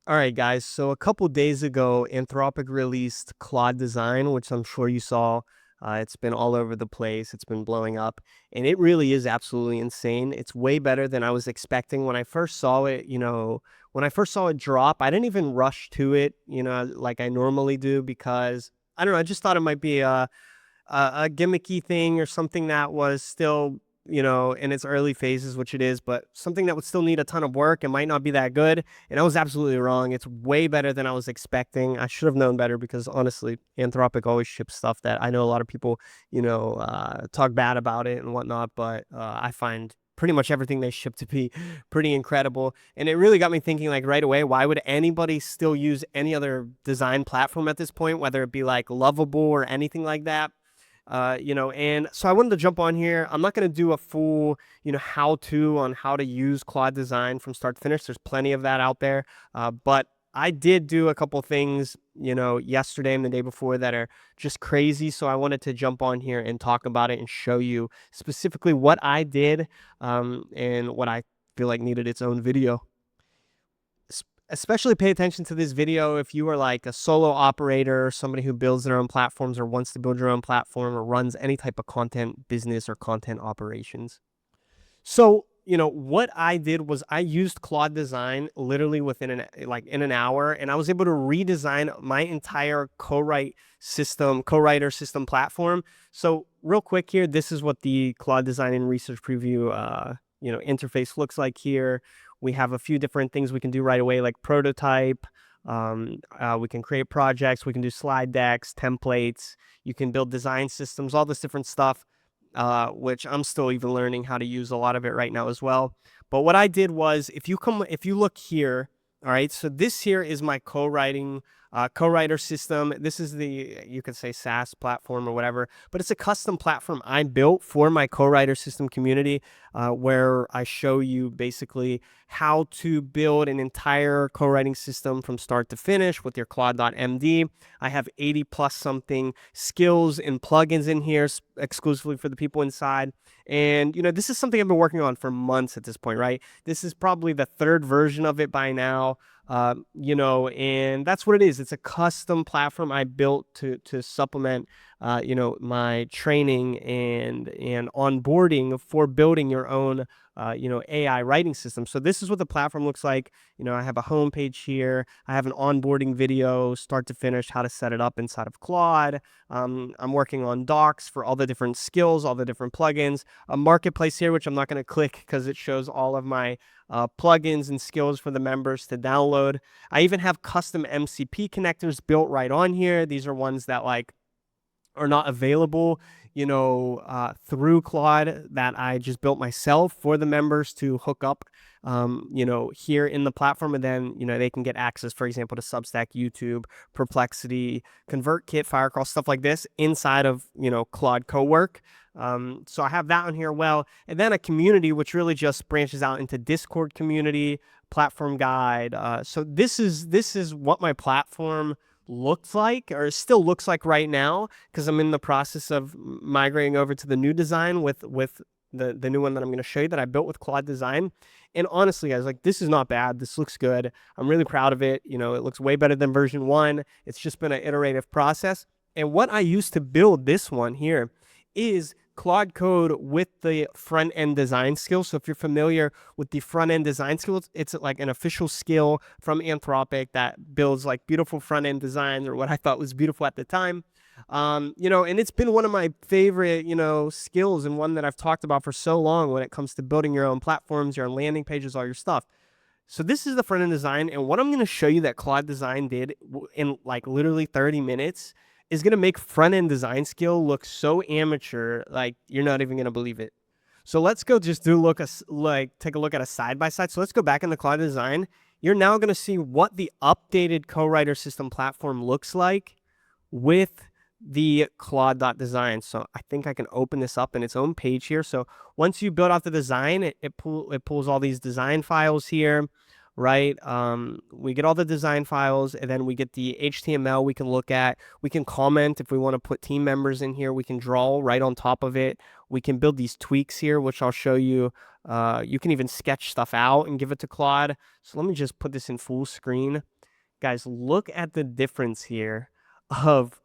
All right, guys. So a couple days ago, Anthropic released Claude Design, which I'm sure you saw. It's been all over the place. It's been blowing up, and it really is absolutely insane. It's way better than I was expecting when I first saw it. When I first saw it drop, I didn't even rush to it, like I normally do because I don't know. I just thought it might be a gimmicky thing or something that was still in its early phases, which it is, but something that would still need a ton of work and might not be that good. And I was absolutely wrong. It's way better than I was expecting. I should have known better because honestly, Anthropic always ships stuff that I know a lot of people talk bad about it and whatnot, but I find pretty much everything they ship to be pretty incredible. And it really got me thinking, like, right away, why would anybody still use any other design platform at this point, whether it be like Lovable or anything like that? And so I wanted to jump on here. I'm not going to do a full, how to on how to use Claude Design from start to finish. There's plenty of that out there. But I did do a couple things, yesterday and the day before that are just crazy. So I wanted to jump on here and talk about it and show you specifically what I did, and what I feel like needed its own video. Especially pay attention to this video if you are like a solo operator, somebody who builds their own platforms or wants to build your own platform or runs any type of content business or content operations. So, what I did was I used Claude Design literally within in an hour, and I was able to redesign my entire co-writer system platform. So real quick here, this is what the Claude Design and Research Preview interface looks like here. We have a few different things we can do right away, like prototype. We can create projects. We can do slide decks, templates. You can build design systems, all this different stuff, which I'm still even learning how to use a lot of it right now as well. But what I did was, if you look here, all right, so this here is my co-writer system. This is you could say SaaS platform or whatever, but it's a custom platform I built for my co-writer system community, where I show you basically how to build an entire co-writing system from start to finish with your Claude.md. I have 80 plus something skills and plugins in here exclusively for the people inside. And, this is something I've been working on for months at this point, right? This is probably the third version of it by now. And that's what it is. It's a custom platform I built to supplement, my training and onboarding for building your own, AI writing system. So this is what the platform looks like. I have a home page here. I have an onboarding video, start to finish, how to set it up inside of Claude. I'm working on docs for all the different skills, all the different plugins, a marketplace here, which I'm not going to click because it shows all of my plugins and skills for the members to download. I even have custom MCP connectors built right on here. These are ones that are not available, through Claude, that I just built myself for the members to hook up, here in the platform. And then, they can get access, for example, to Substack, YouTube, Perplexity, ConvertKit, Firecrawl, stuff like this inside of, Claude Cowork. So I have that on here. Well, and then a community, which really just branches out into Discord community, platform guide. So this is what my platform looked like, or still looks like right now, because I'm in the process of migrating over to the new design with the new one that I'm going to show you that I built with Claude Design. And honestly, guys, like, this is not bad. This looks good. I'm really proud of it. It looks way better than version 1. It's just been an iterative process. And what I used to build this one here is Claude Code with the front end design skills. So if you're familiar with the front end design skills, it's like an official skill from Anthropic that builds like beautiful front end designs, or what I thought was beautiful at the time. And it's been one of my favorite, skills, and one that I've talked about for so long when it comes to building your own platforms, your own landing pages, all your stuff. So this is the front end design, and what I'm going to show you that Claude Design did in like literally 30 minutes is going to make front end design skill look so amateur, like you're not even going to believe it. So let's go just take a look at a side by side. So let's go back into Claude Design. You're now going to see what the updated co-writer system platform looks like with the Claude.design. So I think I can open this up in its own page here. So once you build out the design, it pulls all these design files here, right? We get all the design files, and then we get the HTML we can look at. We can comment if we want to put team members in here. We can draw right on top of it. We can build these tweaks here, which I'll show you You can even sketch stuff out and give it to Claude. So let me just put this in full screen. Guys, look at the difference here of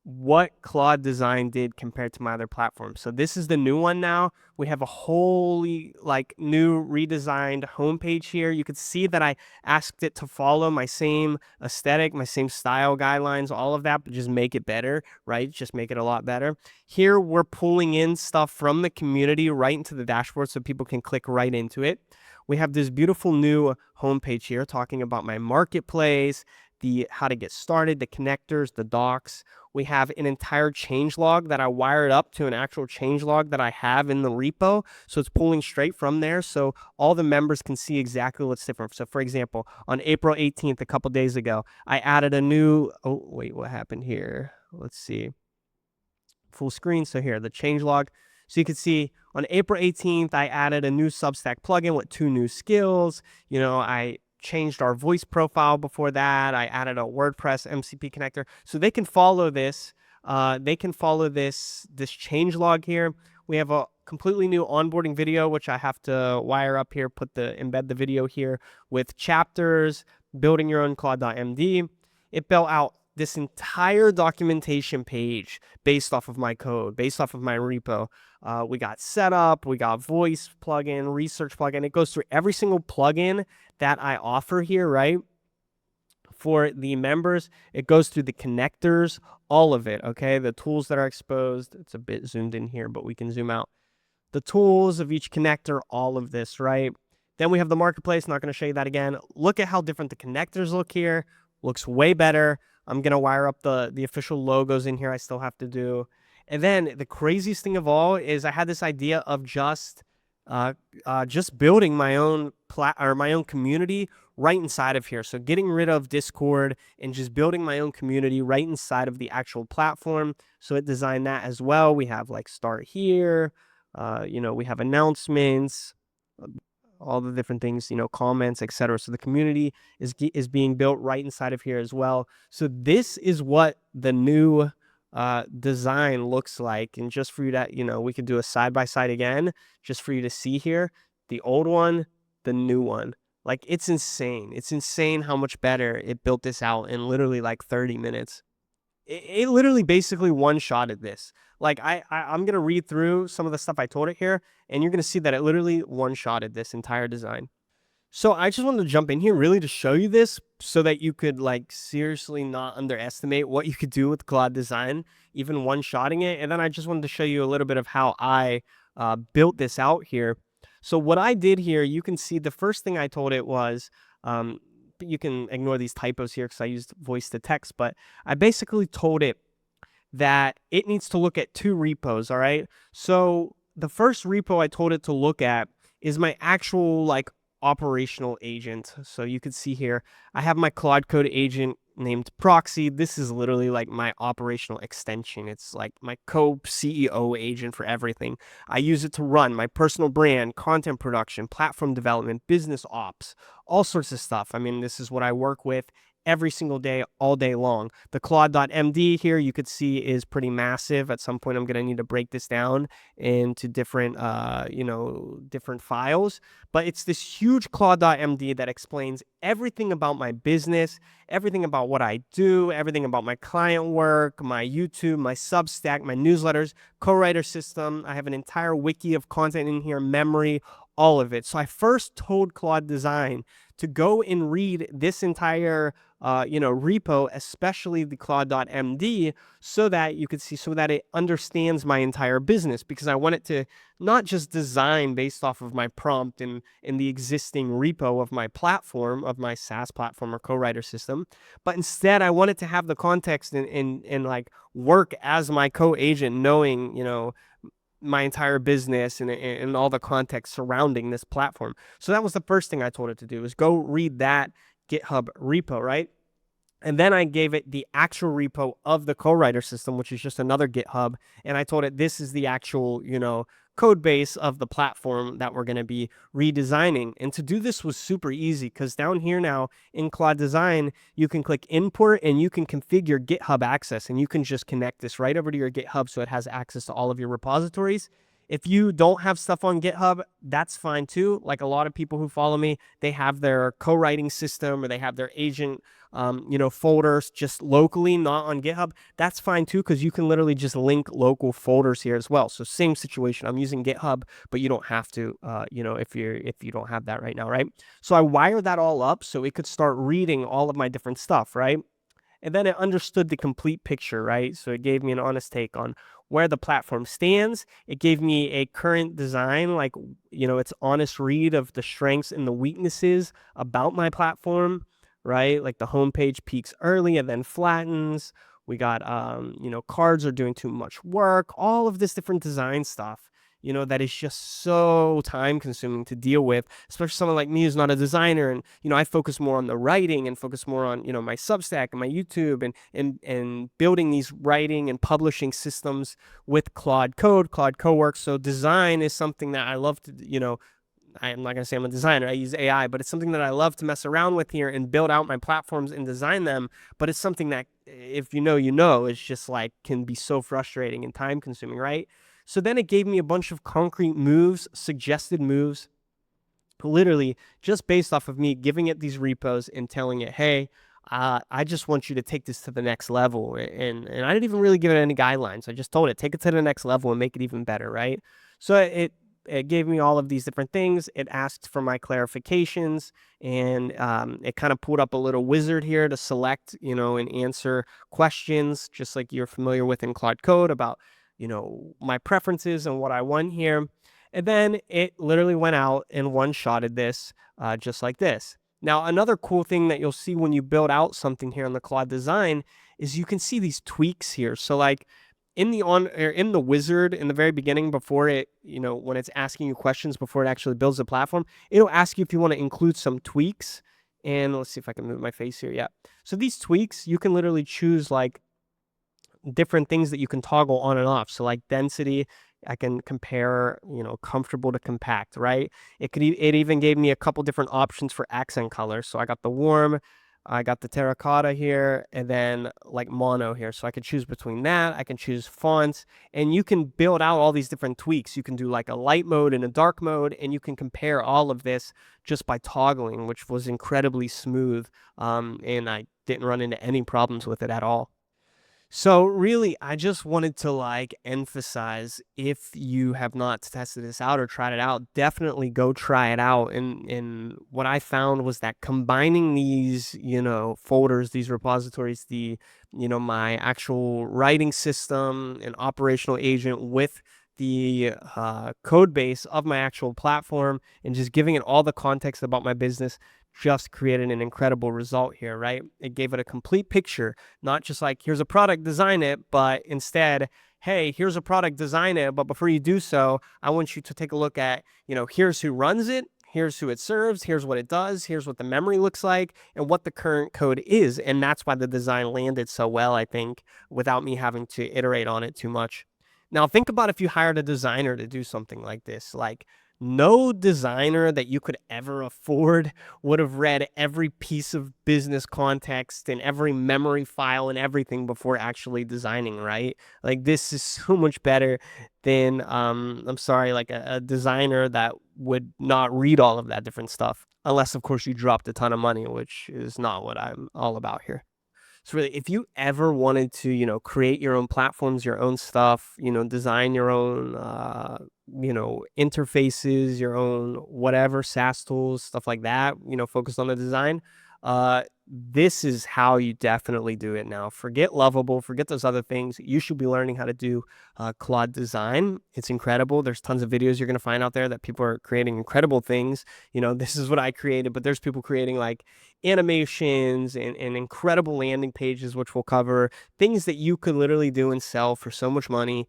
what Claude Design did compared to my other platforms. So this is the new one now. We have a wholly new redesigned homepage here. You could see that I asked it to follow my same aesthetic, my same style guidelines, all of that, but just make it better, right? Just make it a lot better. Here we're pulling in stuff from the community right into the dashboard so people can click right into it. We have this beautiful new homepage here talking about my marketplace, the how to get started, the connectors, the docs. We have an entire changelog that I wired up to an actual changelog that I have in the repo. So it's pulling straight from there. So all the members can see exactly what's different. So for example, on April 18th, a couple days ago, I added a new, oh, wait, what happened here? Let's see. Full screen. So here, the changelog. So you can see on April 18th, I added a new Substack plugin with 2 new skills. I changed our voice profile before that. I added a WordPress MCP connector. So they can follow this. They can follow this changelog here. We have a completely new onboarding video, which I have to wire up here, embed the video here with chapters, building your own Claude.md. It built out this entire documentation page based off of my code, based off of my repo. We got setup, we got voice plugin, research plugin. It goes through every single plugin that I offer here, right? For the members, it goes through the connectors, all of it, okay? The tools that are exposed. It's a bit zoomed in here, but we can zoom out. The tools of each connector, all of this, right? Then we have the marketplace. Not going to show you that again. Look at how different the connectors look here. Looks way better. I'm going to wire up the official logos in here. I still have to do. And then the craziest thing of all is I had this idea of just building my own my own community right inside of here. So getting rid of Discord and just building my own community right inside of the actual platform. So it designed that as well. We have start here. We have announcements, all the different things, comments, etc. So the community is being built right inside of here as well. So this is what the new design looks like. And just for you to, we could do a side-by-side again, just for you to see here, the old one, the new one. It's insane. It's insane how much better it built this out in literally 30 minutes. It literally basically one-shotted this. I'm going to read through some of the stuff I told it here, and you're going to see that it literally one-shotted this entire design. So I just wanted to jump in here really to show you this so that you could seriously not underestimate what you could do with Claude Design, even one-shotting it. And then I just wanted to show you a little bit of how I built this out here. So what I did here, you can see the first thing I told it was, you can ignore these typos here because I used voice to text, but I basically told it that it needs to look at 2 repos, all right? So the first repo I told it to look at is my actual operational agent. So you can see here, I have my Claude Code agent named Proxy. This is literally my operational extension. It's my co-CEO agent for everything. I use it to run my personal brand, content production, platform development, business ops, all sorts of stuff. I mean, this is what I work with every single day, all day long. The Claude.md here, you could see, is pretty massive. At some point, I'm going to need to break this down into different, different files. But it's this huge Claude.md that explains everything about my business, everything about what I do, everything about my client work, my YouTube, my Substack, my newsletters, co-writer system. I have an entire wiki of content in here, memory, all of it. So I first told Claude Design to go and read this entire repo, especially the Claude.md, so that you could see, so that it understands my entire business, because I want it to not just design based off of my prompt in the existing repo of my platform, of my SaaS platform or co-writer system, but instead I want it to have the context and work as my co-agent, knowing, my entire business and all the context surrounding this platform. So that was the first thing I told it to do, is go read that GitHub repo, right? And then I gave it the actual repo of the co-writer system, which is just another GitHub. And I told it this is the actual, code base of the platform that we're going to be redesigning. And to do this was super easy, because down here now in Claude Design, you can click import and you can configure GitHub access, and you can just connect this right over to your GitHub so it has access to all of your repositories. If you don't have stuff on GitHub, that's fine too. Like a lot of people who follow me, they have their co-writing system or they have their agent, folders just locally, not on GitHub. That's fine too, because you can literally just link local folders here as well. So same situation. I'm using GitHub, but you don't have to, if you don't have that right now, right? So I wired that all up so it could start reading all of my different stuff, right? And then it understood the complete picture, right? So it gave me an honest take on where the platform stands. It gave me a current design, like, its honest read of the strengths and the weaknesses about my platform, right? Like the homepage peaks early and then flattens. We got, cards are doing too much work, all of this different design stuff. That is just so time consuming to deal with, especially someone like me who's not a designer. And, I focus more on the writing and focus more on, my Substack and my YouTube and building these writing and publishing systems with Claude Code, Claude Coworks. So design is something that I love to, I'm not going to say I'm a designer. I use AI, but it's something that I love to mess around with here and build out my platforms and design them. But it's something that, if it's just like can be so frustrating and time consuming, right? So then it gave me a bunch of concrete moves, suggested moves, literally just based off of me giving it these repos and telling it, hey, I just want you to take this to the next level. And I didn't even really give it any guidelines. I just told it, take it to the next level and make it even better, right? So it gave me all of these different things. It asked for my clarifications, and it kind of pulled up a little wizard here to select, and answer questions, just like you're familiar with in Claude Code about, my preferences and what I want here. And then it literally went out and one-shotted this just like this. Now, another cool thing that you'll see when you build out something here on the Claude Design is you can see these tweaks here. So like in the wizard in the very beginning, before it, when it's asking you questions before it actually builds the platform, it'll ask you if you want to include some tweaks. And let's see if I can move my face here. Yeah. So these tweaks, you can literally choose like different things that you can toggle on and off. So like density, I can compare, comfortable to compact, right? It even gave me a couple different options for accent colors. So I got the warm, I got the terracotta here, and then like mono here. So I can choose between that. I can choose fonts, and you can build out all these different tweaks. You can do like a light mode and a dark mode, and you can compare all of this just by toggling, which was incredibly smooth. And I didn't run into any problems with it at all. So really, I just wanted to like emphasize, if you have not tested this out or tried it out, definitely go try it out. And what I found was that combining these, folders, these repositories, my actual writing system and operational agent with the code base of my actual platform and just giving it all the context about my business just created an incredible result here, right? It gave it a complete picture, not just like, here's a product, design it, but instead, hey, here's a product, design it. But before you do so, I want you to take a look at, here's who runs it, here's who it serves, here's what it does, here's what the memory looks like, and what the current code is. And that's why the design landed so well, I think, without me having to iterate on it too much. Now, think about if you hired a designer to do something like this. Like, no designer that you could ever afford would have read every piece of business context and every memory file and everything before actually designing, right? Like, this is so much better than, I'm sorry, like a designer that would not read all of that different stuff. Unless, of course, you dropped a ton of money, which is not what I'm all about here. So really, if you ever wanted to, create your own platforms, your own stuff, design your own, interfaces, your own whatever, SaaS tools, stuff like that, focused on the design, this is how you definitely do it now. Forget Lovable, forget those other things. You should be learning how to do Claude Design. It's incredible. There's tons of videos you're going to find out there that people are creating incredible things. This is what I created, but there's people creating like animations and incredible landing pages, which we'll cover, things that you could literally do and sell for so much money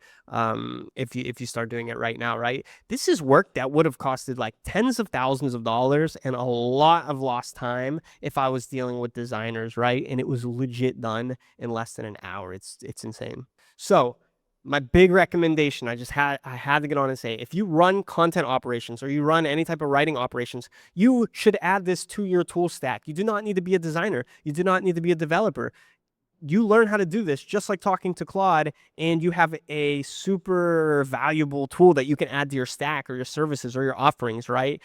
if you start doing it right now, right? This is work that would have costed like tens of thousands of dollars and a lot of lost time if I was dealing with designers, right? And it was legit done in less than an hour. It's insane. So my big recommendation, I had to get on and say, if you run content operations or you run any type of writing operations, you should add this to your tool stack. You do not need to be a designer. You do not need to be a developer. you learn how to do this just like talking to Claude, and you have a super valuable tool that you can add to your stack or your services or your offerings, right?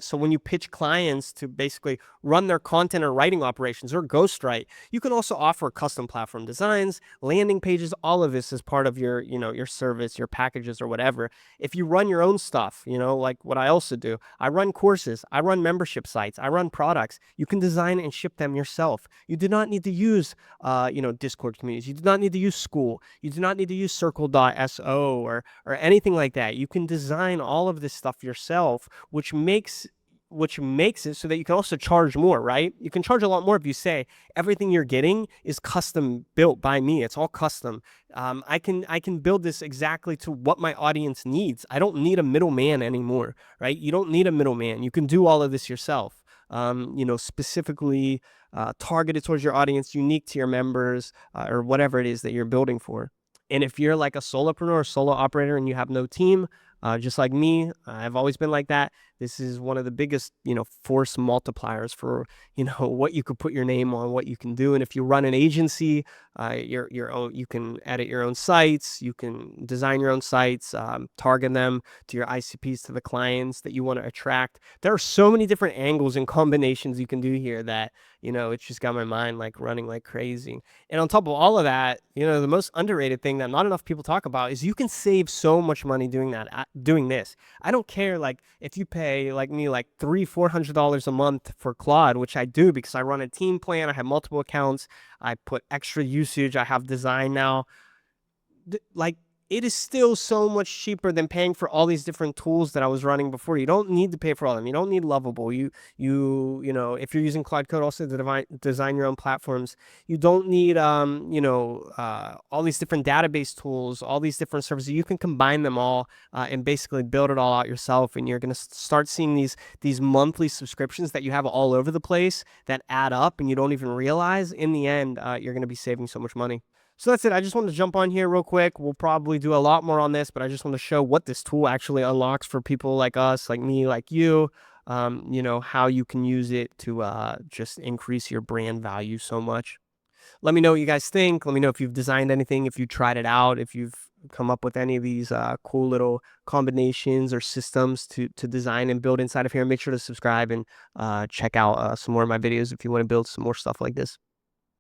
So when you pitch clients to basically run their content or writing operations or ghostwrite, you can also offer custom platform designs, landing pages. All of this is part of your, your service, your packages or whatever. If you run your own stuff, like what I also do, I run courses, I run membership sites, I run products. You can design and ship them yourself. You do not need to use Discord communities. You do not need to use School. You do not need to use Circle.so or anything like that. You can design all of this stuff yourself, which makes it so that you can also charge more, right? You can charge a lot more if you say everything you're getting is custom built by me. It's all custom. I can build this exactly to what my audience needs. I don't need a middleman anymore, right? You don't need a middleman. You can do all of this yourself. Specifically targeted towards your audience, unique to your members, or whatever it is that you're building for. And if you're like a solopreneur, solo operator, and you have no team, just like me, I've always been like that. This is one of the biggest, force multipliers for, what you could put your name on, what you can do. And if you run an agency, your own, you can edit your own sites, you can design your own sites, target them to your ICPs, to the clients that you want to attract. There are so many different angles and combinations you can do here that, it's just got my mind like running like crazy. And on top of all of that, the most underrated thing that not enough people talk about is you can save so much money doing that, doing this. I don't care, like, if you pay like me like $300-400 a month for Claude, which I do because I run a team plan, I have multiple accounts, I put extra usage, I have design now. Like, it is still so much cheaper than paying for all these different tools that I was running before. You don't need to pay for all of them. You don't need Lovable. If you're using Claude Code also to design your own platforms, you don't need all these different database tools, all these different services. You can combine them all and basically build it all out yourself. And you're gonna start seeing these monthly subscriptions that you have all over the place that add up, and you don't even realize. In the end, you're gonna be saving so much money. So that's it. I just wanted to jump on here real quick. We'll probably do a lot more on this, but I just want to show what this tool actually unlocks for people like us, like me, like you. How you can use it to just increase your brand value so much. Let me know what you guys think. Let me know if you've designed anything, if you tried it out, if you've come up with any of these cool little combinations or systems to design and build inside of here. Make sure to subscribe and check out some more of my videos if you want to build some more stuff like this.